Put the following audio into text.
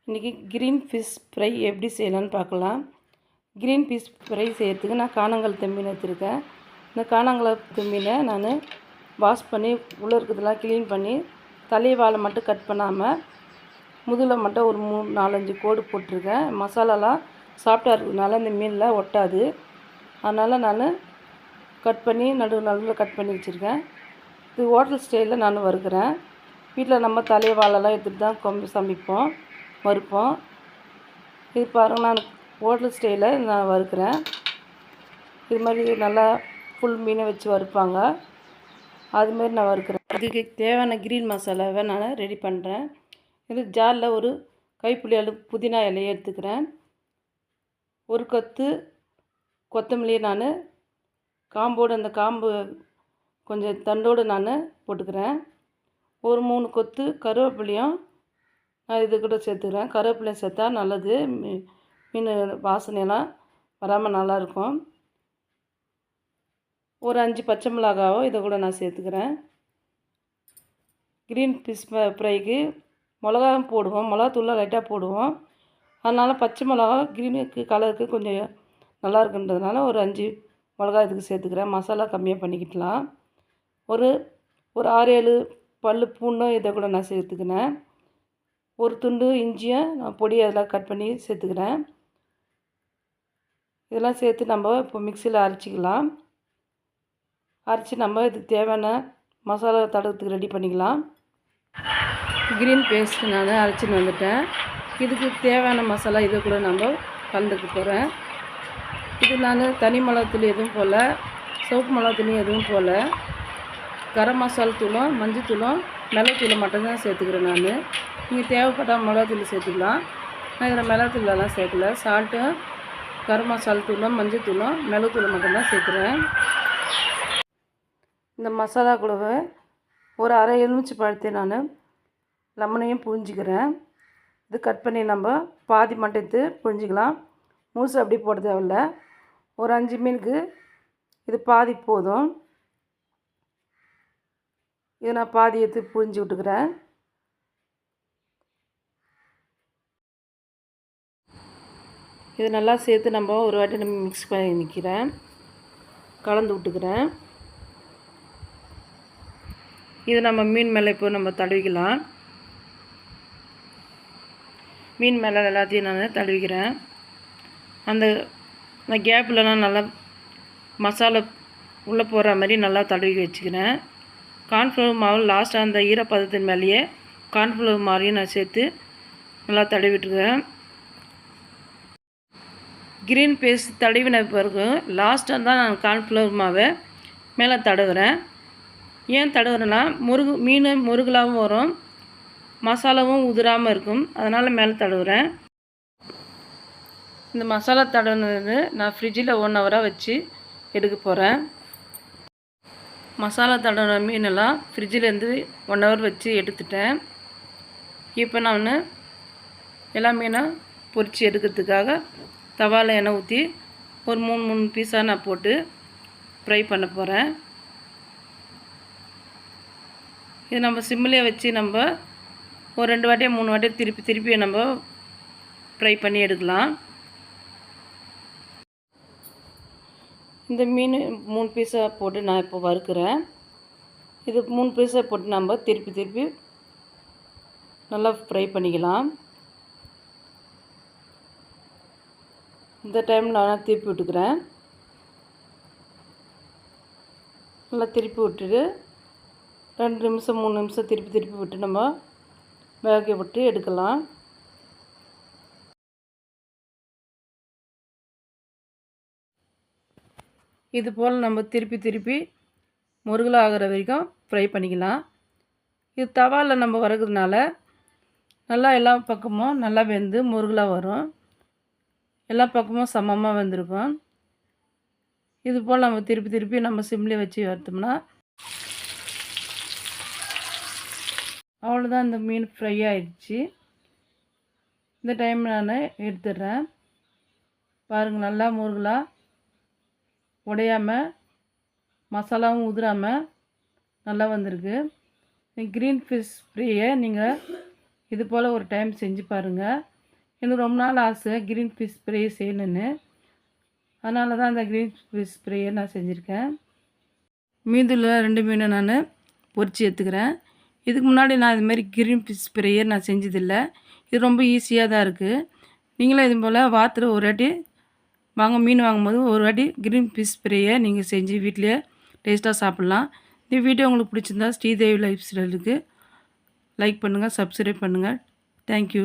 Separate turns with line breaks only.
இன்றைக்கி green fish fry எப்படி செய்யலான்னு பார்க்கலாம். க்ரீன் ஃபிஷ் ஃப்ரை செய்கிறதுக்கு நான் காணாங்கழுத்த மீன் எடுத்துருக்கேன். இந்த காணாங்கழுத்த மீனை நான் வாஷ் பண்ணி உள்ளே இருக்கிறதெல்லாம் க்ளீன் பண்ணி வாலை மட்டும் கட் பண்ணாமல் முதுகில் மட்டும் ஒரு 3-4-5 கோடு போட்டிருக்கேன். மசாலாலாம் சாஃப்டாக இருக்கிறதுனால இந்த மீனில் ஒட்டாது. அதனால் நான் கட் பண்ணி நடுவில் கட் பண்ணி வச்சுருக்கேன். இது ஹோட்டல் ஸ்டைலில் நான் வறுக்கிறேன். வீட்டில் நம்ம வாலெல்லாம் எடுத்துகிட்டு தான் சமைப்போம், வறுப்போம். இது பாருங்கள், நான் ஹோட்டல் ஸ்டைலில் நான் வறுக்கிறேன். இது மாதிரி நல்லா ஃபுல் மீனை வச்சு வறுப்பாங்க, அதுமாரி நான் வறுக்கிறேன். இதுக்கு தேவையான க்ரீன் மசாலாவை நான் ரெடி பண்ணுறேன். இது ஜாரில் ஒரு கைப்பிடி அளவு புதினா இலையை எடுத்துக்கிறேன். ஒரு கொத்து கொத்தமல்லியை நான் காம்போடு, அந்த காம்பு கொஞ்சம் தண்டோடு நான் போட்டுக்கிறேன். ஒரு 3 கொத்து கருவேப்பிலையும் நான் இது கூட சேர்த்துக்கிறேன். கருவேப்பிலையும் சேர்த்தா நல்லது, மீன் வாசனையெல்லாம் வராமல் நல்லாயிருக்கும். ஒரு 5 பச்சை மிளகாவும் இதை கூட நான் சேர்த்துக்கிறேன். க்ரீன் ஃபிஷ் ஃப்ரைக்கு மிளகாவும் போடுவோம், மிளகாத்தூள்லாம் லைட்டாக போடுவோம். அதனால் பச்சை மிளகா க்ரீனுக்கு கலருக்கு கொஞ்சம் நல்லா இருக்குன்றதுனால ஒரு 5 மிளகா இதுக்கு சேர்த்துக்கிறேன். மசாலா கம்மியாக பண்ணிக்கிட்டலாம். ஒரு 6-7 பல் பூண்டும் இதை கூட நான் சேர்த்துக்கினேன். ஒரு துண்டு இஞ்சியும் நான் பொடி அதெல்லாம் கட் பண்ணி சேர்த்துக்கிறேன். இதெல்லாம் சேர்த்து நம்ம இப்போ மிக்சியில் அரைச்சிக்கலாம். அரைச்சி நம்ம இதுக்கு தேவையான மசாலா தடவுறதுக்கு ரெடி பண்ணிக்கலாம். க்ரீன் பேஸ்ட்டு நான் அரைச்சின்னு வந்துட்டேன். இதுக்கு தேவையான மசாலா இதை கூட நம்ம கலந்துக்க போகிறேன். இது நான் தனி மிளகாத்தூள் எதுவும் போல், சிவப்பு மிளகாத்தூள் எதுவும் போல், கரம் மசாலா தூளும் மஞ்சத்தூளும் மிளகாத்தூளை மட்டும்தான் சேர்த்துக்கிறேன். நான் நீங்கள் தேவைப்பட்டால் மிளகாத்தூள் சேர்த்துக்கலாம். நான் இதில் மிளகாத்தூளெல்லாம் சேர்க்கல. சால்ட்டும் கரம் மசாலா தூளும் மஞ்சத்தூளும் மிளகுத்தூளை மட்டும்தான் சேர்க்குறேன். இந்த மசாலா கூடவே ஒரு அரை எலுமிச்சை பழத்தை நான் லெமனையும் புழிஞ்சிக்கிறேன். இது கட் பண்ணி நம்ம பாதி மட்டும் எடுத்து புழிஞ்சிக்கலாம். முழுசு அப்படி போட தேவையில்ல. ஒரு 5 மீனுக்கு இது பாதி போதும். இதை நான் பாதி எடுத்து புழிஞ்சி விட்டுக்கிறேன். இது நல்லா சேர்த்து நம்ம ஒரு வாட்டி நம்ம மிக்ஸ் பண்ணி நிற்கிறேன், கலந்து விட்டுக்கிறேன். இது நம்ம மீன் மேலே இப்போ நம்ம தடவிக்கலாம். மீன் மேலே எல்லாத்தையும் நான் தடவிக்கிறேன். அந்த கேப்லலாம் நல்லா மசாலா உள்ளே போகிற மாதிரி நல்லா தடவி வச்சுக்கிறேன். கார்ன்ஃப்ளவர் மாவு லாஸ்ட்டாக அந்த ஈரப்பதத்தின் மேலேயே கார்ன்ஃப்ளவர் மாவையும் நான் சேர்த்து நல்லா தடவிட்டுருக்கேன். க்ரீன் பேஸ்ட் தடவின பிறகு லாஸ்ட்டாக தான் நான் கார்ன்ஃப்ளவர் மாவை மேலே தடவுறேன். ஏன் தடவுறேன்னா மீன் முருகலாகவும் வரும், மசாலாவும் உதிராமல் இருக்கும், அதனால் மேலே தடவுறேன். இந்த மசாலா தடவுனது நான் ஃப்ரிட்ஜில் 1 ஹவராக வச்சு எடுக்க போகிறேன். மசாலா தடவின மீனெல்லாம் ஃப்ரிட்ஜிலேருந்து 1 ஹவர் வச்சு எடுத்துட்டேன். இப்போ நான் எல்லா மீனும் பொரித்து எடுக்கிறதுக்காக தவாவில் எண்ணெய் ஊற்றி ஒரு 3 பீஸாக நான் போட்டு ஃப்ரை பண்ண போகிறேன். இது நம்ம சிம்மிலே வச்சு நம்ம ஒரு 2 வாட்டியோ 3 வாட்டியோ திருப்பி நம்ம ஃப்ரை பண்ணி எடுக்கலாம். இந்த மீன் 3 பீஸாக போட்டு நான் இப்போ வறுக்கிறேன். இது 3 பீஸாக போட்டு நம்ம திருப்பி நல்லா ஃப்ரை பண்ணிக்கலாம். இந்த டைமில் நான் திருப்பி விட்டுக்கிறேன். நல்லா திருப்பி விட்டுட்டு 2 நிமிஷம் 3 நிமிஷம் திருப்பி விட்டு நம்ம வேக விட்டு எடுக்கலாம். இது போல் நம்ம திருப்பி முருகலாக ஆகிற வரைக்கும் ஃப்ரை பண்ணிக்கலாம். இது தவாவில் நம்ம வறுக்கிறதுனால நல்லா எல்லா பக்கமும் நல்லா வெந்து முருகலாக வரும், எல்லா பக்கமும் சமமாக வெந்திருக்கும். இது போல் நம்ம திருப்பி நம்ம சிம்லேயே வச்சு வறுத்தோம்னா அவ்வளோதான், இந்த மீன் ஃப்ரை ஆயிடுச்சு. இந்த டைம் நான் எடுத்துடுறேன். பாருங்கள், நல்லா முருகலாக உடையாமல் மசாலாவும் உதிராமல் நல்லா வந்திருக்கு. க்ரீன் ஃபிஷ் ஃப்ரையை நீங்கள் இது போல் ஒரு டைம் செஞ்சு பாருங்கள். எனக்கு ரொம்ப நாள் ஆசை க்ரீன் பீஸ் ஃப்ரை செய்யணுன்னு. அதனால தான் அந்த க்ரீன் பீஸ் ஃப்ரையை நான் செஞ்சுருக்கேன். மீதியில் 2 மீனை நான் பொரித்து எடுத்துக்கிறேன். இதுக்கு முன்னாடி நான் இதுமாரி க்ரீன் பீஸ் ஃப்ரையை நான் செஞ்சதில்ல. இது ரொம்ப ஈஸியாக தான் இருக்குது. நீங்களும் இது போல் வாரத்தில் ஒரு வாட்டி மீன் வாங்கும்போது ஒரு வாட்டி க்ரீன் பீஸ் ஃப்ரையை நீங்கள் செஞ்சு வீட்டிலேயே டேஸ்ட்டாக சாப்பிட்லாம். இந்த வீடியோ உங்களுக்கு பிடிச்சிருந்தா ஸ்ரீதேவி லைஃப் ஸ்டைலுக்கு லைக் பண்ணுங்கள், சப்ஸ்கிரைப் பண்ணுங்கள். தேங்க்யூ.